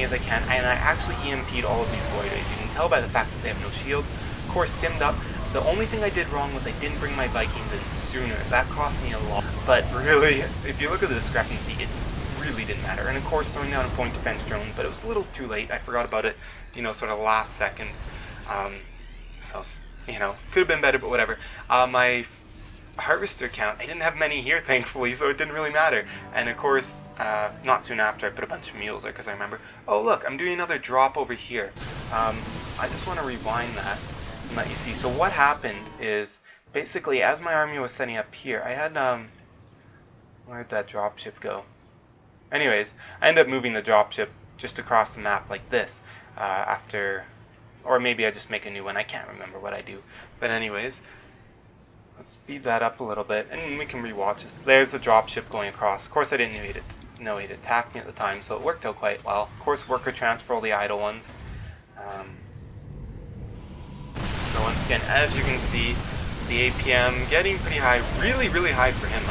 as I can, and I actually EMP'd all of these void rays. You can tell by the fact that they have no shields. Of course, stimmed up. The only thing I did wrong was I didn't bring my Vikings in sooner. That cost me a lot. But really, if you look at the discrepancy, it really didn't matter. And of course, throwing down a point defense drone, but it was a little too late. I forgot about it, you know, sort of last second. You know, could have been better, but whatever. My harvester count, I didn't have many here, thankfully, so it didn't really matter. And of course, not soon after, I put a bunch of mules there, because I remember, oh look, I'm doing another drop over here. I just want to rewind that and let you see. So what happened is, basically, as my army was setting up here, I had, where'd that dropship go? Anyways, I ended up moving the dropship just across the map like this, after, or maybe I just make a new one, I can't remember what I do. But anyways, let's speed that up a little bit, and we can rewatch this. There's the dropship going across. Of course, I didn't know he'd attack me at the time, so it worked out quite well. Of course, worker transfer all the idle ones. So once again, as you can see, the APM getting pretty high, really, really high for him.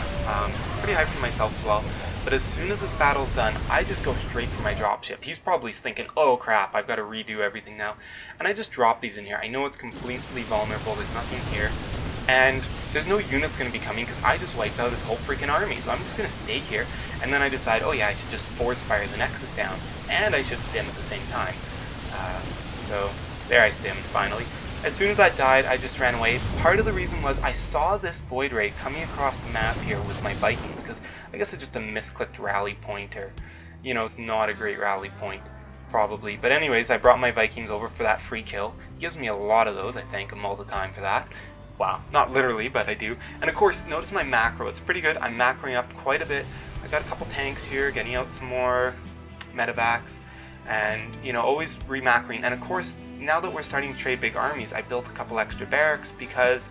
Pretty high for myself as well. But as soon as this battle's done, I just go straight for my dropship. He's probably thinking, oh crap, I've got to redo everything now. And I just drop these in here. I know it's completely vulnerable, there's nothing here. And there's no units going to be coming because I just wiped out his whole freaking army. So I'm just going to stay here. And then I decide, oh yeah, I should just force fire the Nexus down. And I should stim at the same time. So there I stimmed finally. As soon as that died, I just ran away. Part of the reason was I saw this void ray coming across the map here with my Vikings, because I guess it's just a misclicked rally point, or, you know, it's not a great rally point, probably. But anyways, I brought my Vikings over for that free kill. He gives me a lot of those, I thank him all the time for that. Wow, not literally, but I do. And of course, notice my macro, it's pretty good. I'm macroing up quite a bit. I got a couple tanks here, getting out some more medevacs, and, you know, always remacroing. And of course, now that we're starting to trade big armies, I built a couple extra barracks because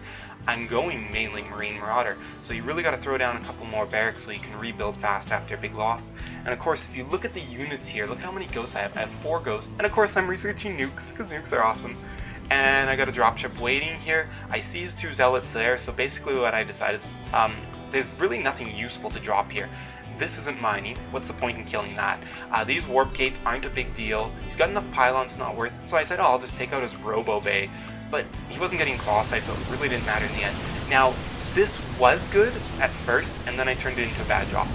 I'm going mainly Marine Marauder. So you really got to throw down a couple more barracks so you can rebuild fast after a big loss. And of course, if you look at the units here, look how many ghosts I have. I have 4 ghosts. And of course, I'm researching nukes because nukes are awesome. And I got a dropship waiting here. I see his 2 zealots there. So basically what I decided is there's really nothing useful to drop here. This isn't mining. What's the point in killing that? These warp gates aren't a big deal. He's got enough pylons, not worth it. So I said, oh, I'll just take out his robo bay. But he wasn't getting claw sight, so it really didn't matter in the end. Now, this was good at first, and then I turned it into a bad drop.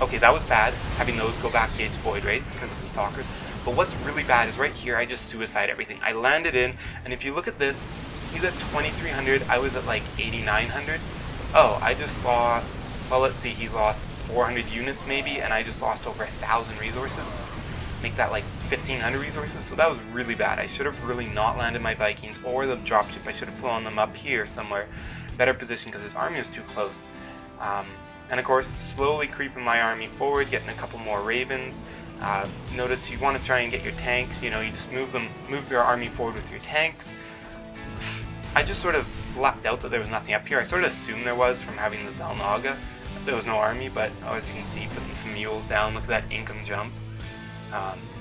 Okay, that was bad, having those go back gauge void rays because of the stalkers. But what's really bad is right here, I just suicide everything. I landed in, and if you look at this, he's at 2,300. I was at like 8,900. Oh, I just lost, well, let's see, he lost 400 units maybe, and I just lost over 1,000 resources. Make that like 1,500 resources, so that was really bad. I should have really not landed my Vikings or the dropship. I should have flown them up here somewhere, better position, because his army was too close. And of course, slowly creeping my army forward, getting a couple more ravens. Notice you want to try and get your tanks, you know, you just move your army forward with your tanks. I just sort of left out that there was nothing up here. I sort of assumed there was from having the Zalnaga. There was no army, but as you can see, putting some mules down, look at that income jump.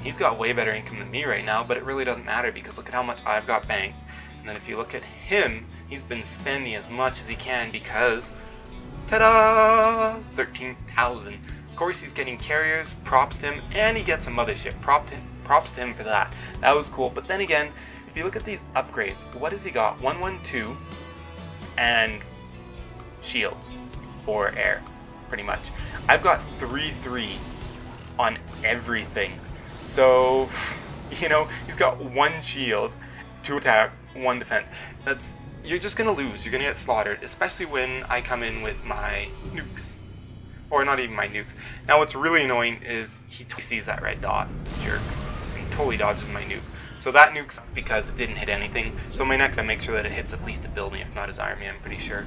He's got way better income than me right now, but it really doesn't matter because look at how much I've got banked. And then if you look at him, he's been spending as much as he can because, ta-da! 13,000. Of course, he's getting carriers, props to him, and he gets a mothership. Props to him for that. That was cool. But then again, if you look at these upgrades, what has he got? 112 and shields for air, pretty much. I've got 3-3 on everything. So, you know, he's got 1 shield, 2 attack, 1 defense. You're just gonna lose. You're gonna get slaughtered, especially when I come in with my nukes. Or not even my nukes. Now what's really annoying is he totally sees that red dot, jerk, and totally dodges my nuke. So that nuke's because it didn't hit anything. So my next I make sure that it hits at least a building, if not his army, I'm pretty sure.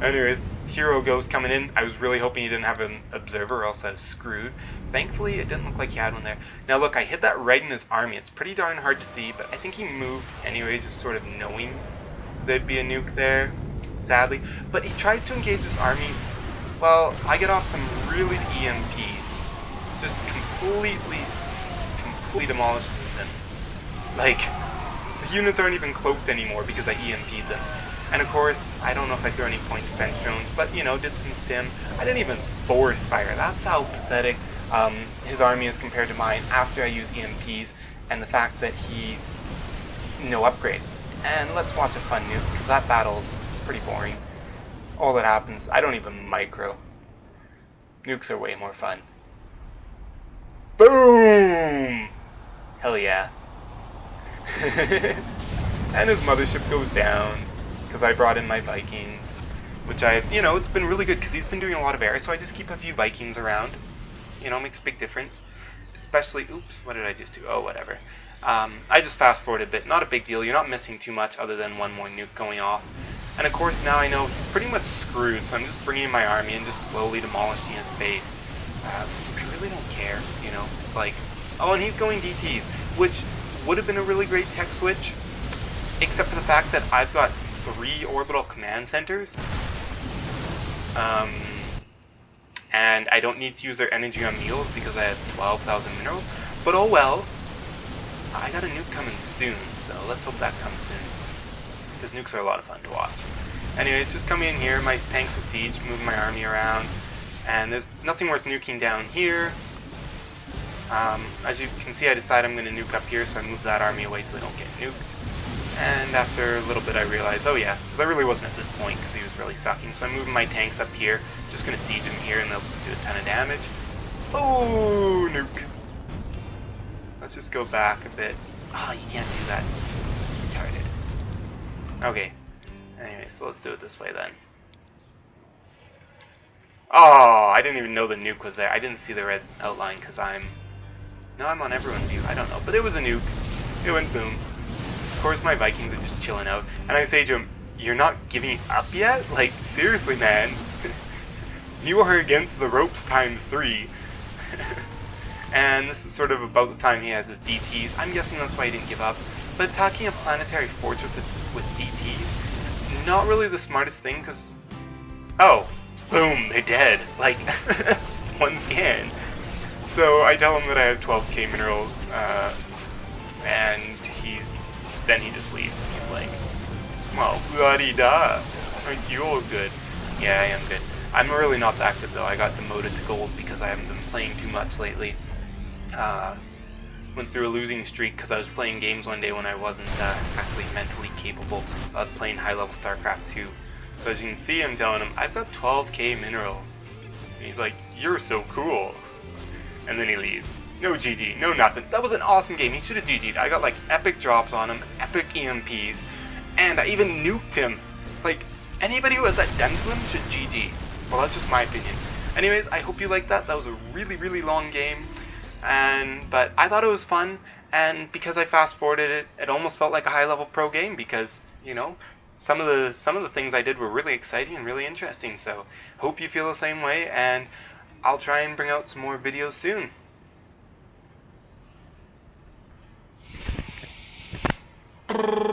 Anyways, Hero Ghost coming in. I was really hoping he didn't have an observer or else I was screwed. Thankfully, it didn't look like he had one there. Now look, I hit that right in his army. It's pretty darn hard to see, but I think he moved anyways, just sort of knowing there'd be a nuke there, sadly. But he tried to engage his army. Well, I get off some really EMPs. Just completely demolishes them. Like, the units aren't even cloaked anymore because I EMP'd them. And of course, I don't know if I threw any point defense drones, but you know, did some stim. I didn't even force fire. That's how pathetic his army as compared to mine after I use EMPs, and the fact that he's no upgrade. And let's watch a fun nuke, because that battle's pretty boring. All that happens, I don't even micro. Nukes are way more fun. Boom! Hell yeah. And his mothership goes down, because I brought in my Vikings, which it's been really good, because he's been doing a lot of air, so I just keep a few Vikings around. Makes a big difference. Especially, oops, what did I just do? Oh, whatever. I just fast forwarded a bit. Not a big deal. You're not missing too much other than one more nuke going off. And of course, now I know he's pretty much screwed, so I'm just bringing in my army and just slowly demolishing his base. I really don't care, It's like, oh, and he's going DTs, which would have been a really great tech switch, except for the fact that I've got 3 orbital command centers. And I don't need to use their energy on meals because I have 12,000 minerals. But oh well. I got a nuke coming soon, so let's hope that comes soon. Because nukes are a lot of fun to watch. Anyways, just coming in here, my tanks with siege, moving my army around. And there's nothing worth nuking down here. As you can see, I decided I'm going to nuke up here, so I moved that army away so they don't get nuked. And after a little bit I realized, oh yeah, because I really wasn't at this point because he was really sucking, so I'm moving my tanks up here, just going to siege him here and they'll do a ton of damage. Oh, nuke. Let's just go back a bit. Ah, you can't do that. Retarded. Okay. Anyway, so let's do it this way then. Oh, I didn't even know the nuke was there. I didn't see the red outline because No, I'm on everyone's view. I don't know. But it was a nuke. It went boom. Of course, my Vikings are just chilling out. And I say to him, you're not giving up yet? Like, seriously, man. You are against the ropes ×3. And this is sort of about the time he has his DTs. I'm guessing that's why he didn't give up. But attacking a planetary fortress with DTs, not really the smartest thing, because... Oh, boom, they're dead. Like, once again. So I tell him that I have 12k minerals, and then he just leaves. He's like, well, la-di-da. Aren't you all good? Yeah, I am good. I'm really not that good though. I got demoted to gold because I haven't been playing too much lately. Went through a losing streak because I was playing games one day when I wasn't actually mentally capable of playing high-level StarCraft 2. So as you can see, I'm telling him, I've got 12k minerals. And he's like, you're so cool. And then he leaves. No GG, no nothing. That was an awesome game. He should have GG'd. I got like epic drops on him, epic EMPs, and I even nuked him. Like, anybody who has that done to him should GG. Well, that's just my opinion. Anyways, I hope you liked that. That was a really, really long game. But I thought it was fun, and because I fast forwarded it, it almost felt like a high-level pro game because, some of the things I did were really exciting and really interesting. So, hope you feel the same way, and I'll try and bring out some more videos soon. Brrr.